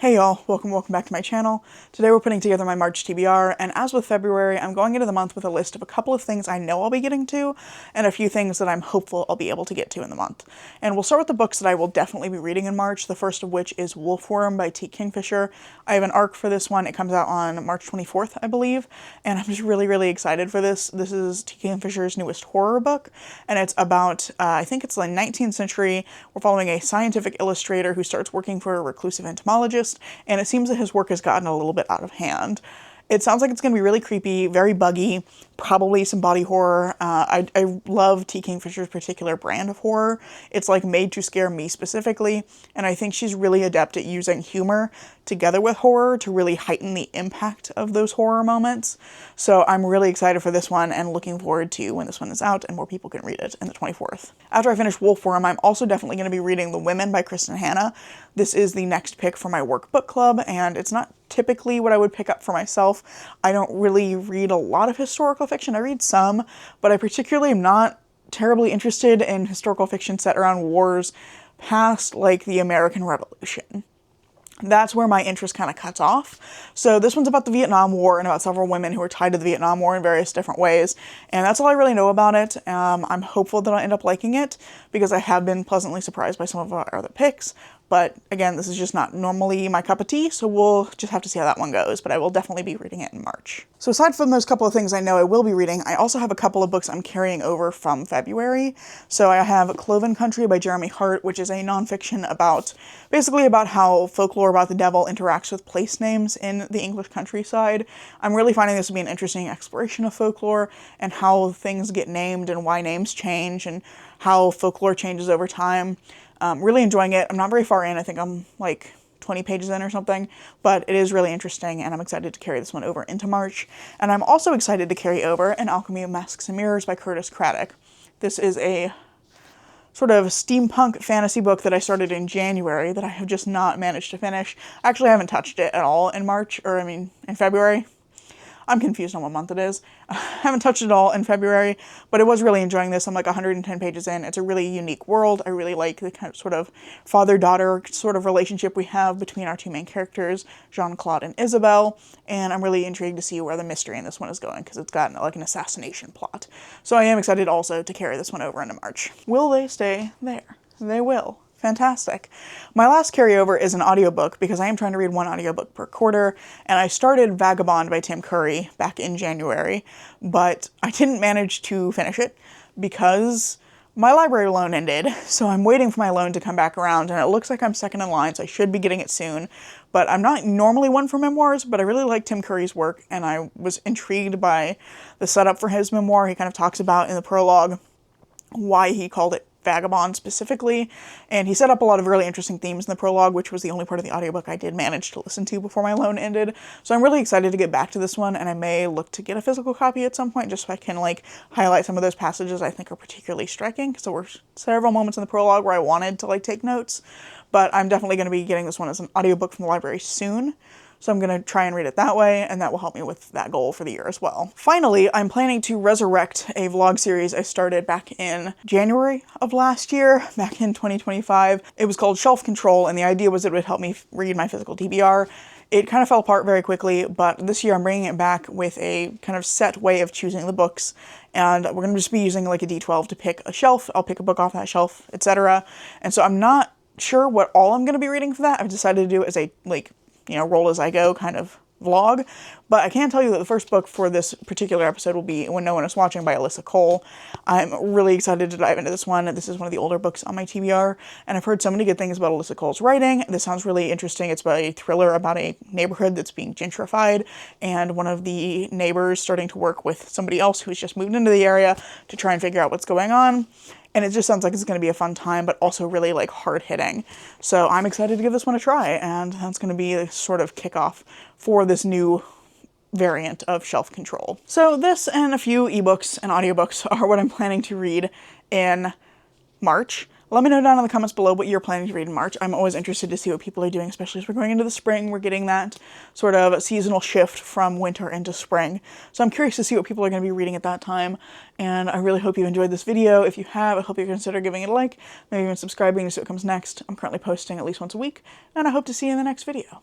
Hey y'all, welcome back to my channel. Today we're putting together my March TBR, and as with February, I'm going into the month with a list of a couple of things I know I'll be getting to, and a few things that I'm hopeful I'll be able to get to in the month. And we'll start with the books that I will definitely be reading in March, the first of which is Wolfworm by T. Kingfisher. I have an ARC for this one. It comes out on March 24th, I believe, and I'm just really excited for this. This is T. Kingfisher's newest horror book, and it's about, I think it's the 19th century. We're following a scientific illustrator who starts working for a reclusive entomologist, and it seems that his work has gotten a little bit out of hand. It sounds like it's going to be really creepy, very buggy, probably some body horror. I love T. Kingfisher's particular brand of horror. It's like made to scare me specifically, and I think she's really adept at using humor together with horror to really heighten the impact of those horror moments. So I'm really excited for this one and looking forward to when this one is out and more people can read it on the 24th. After I finish Wolfworm, I'm also definitely going to be reading The Women by Kristen Hanna. This is the next pick for my workbook club, and it's not typically what I would pick up for myself. I don't really read a lot of historical fiction. I read some, but I particularly am not terribly interested in historical fiction set around wars past like the American Revolution. That's where my interest kind of cuts off. So this one's about the Vietnam War and about several women who are tied to the Vietnam War in various different ways. And that's all I really know about it. I'm hopeful that I'll end up liking it because I have been pleasantly surprised by some of our other picks. But again, this is just not normally my cup of tea, so we'll just have to see how that one goes, but I will definitely be reading it in March. So aside from those couple of things I know I will be reading, I also have a couple of books I'm carrying over from February. So I have Cloven Country by Jeremy Hart, which is a nonfiction about, basically about how folklore about the devil interacts with place names in the English countryside. I'm really finding this to be an interesting exploration of folklore and how things get named and why names change and how folklore changes over time. Really enjoying it. I'm not very far in. I think I'm like 20 pages in or something, but it is really interesting, and I'm excited to carry this one over into March. And I'm also excited to carry over An Alchemy of Masks and Mirrors by Curtis Craddock. This is a sort of steampunk fantasy book that I started in January that I have just not managed to finish. I actually haven't touched it at all in in February. I'm confused on what month it is. I haven't touched it all in February, but I was really enjoying this. I'm like 110 pages in. It's a really unique world. I really like the kind of sort of father-daughter sort of relationship we have between our two main characters, Jean-Claude and Isabelle, and I'm really intrigued to see where the mystery in this one is going because it's got like an assassination plot. So I am excited also to carry this one over into March. Will they stay there? They will. Fantastic. My last carryover is an audiobook because I am trying to read one audiobook per quarter, and I started Vagabond by Tim Curry back in January, but I didn't manage to finish it because my library loan ended, so I'm waiting for my loan to come back around, and it looks like I'm second in line, so I should be getting it soon. But I'm not normally one for memoirs, but I really like Tim Curry's work, and I was intrigued by the setup for his memoir. He kind of talks about in the prologue why he called it Vagabond specifically, and he set up a lot of really interesting themes in the prologue, which was the only part of the audiobook I did manage to listen to before my loan ended. So I'm really excited to get back to this one, and I may look to get a physical copy at some point just so I can like highlight some of those passages I think are particularly striking, because there were several moments in the prologue where I wanted to like take notes, but I'm definitely going to be getting this one as an audiobook from the library soon. So I'm going to try and read it that way, and that will help me with that goal for the year as well. Finally, I'm planning to resurrect a vlog series I started back in January of last year, back in 2025. It was called Shelf Control, and the idea was it would help me read my physical TBR. It kind of fell apart very quickly, but this year I'm bringing it back with a kind of set way of choosing the books, and we're going to just be using like a D12 to pick a shelf. I'll pick a book off that shelf, etc. And so I'm not sure what all I'm going to be reading for that. I've decided to do it as a roll as I go kind of vlog, but I can tell you that the first book for this particular episode will be When No One Is Watching by Alyssa Cole. I'm really excited to dive into this one. This is one of the older books on my TBR, and I've heard so many good things about Alyssa Cole's writing. This sounds really interesting. It's about a thriller about a neighborhood that's being gentrified, and one of the neighbors starting to work with somebody else who's just moved into the area to try and figure out what's going on. And it just sounds like it's going to be a fun time, but also really like hard-hitting. So I'm excited to give this one a try, and that's going to be a sort of kickoff for this new variant of Shelf Control. So this and a few ebooks and audiobooks are what I'm planning to read in March. Let me know down in the comments below what you're planning to read in March. I'm always interested to see what people are doing, especially as we're going into the spring. We're getting that sort of seasonal shift from winter into spring. So I'm curious to see what people are going to be reading at that time. And I really hope you enjoyed this video. If you have, I hope you consider giving it a like, maybe even subscribing to see what comes next. I'm currently posting at least once a week, and I hope to see you in the next video.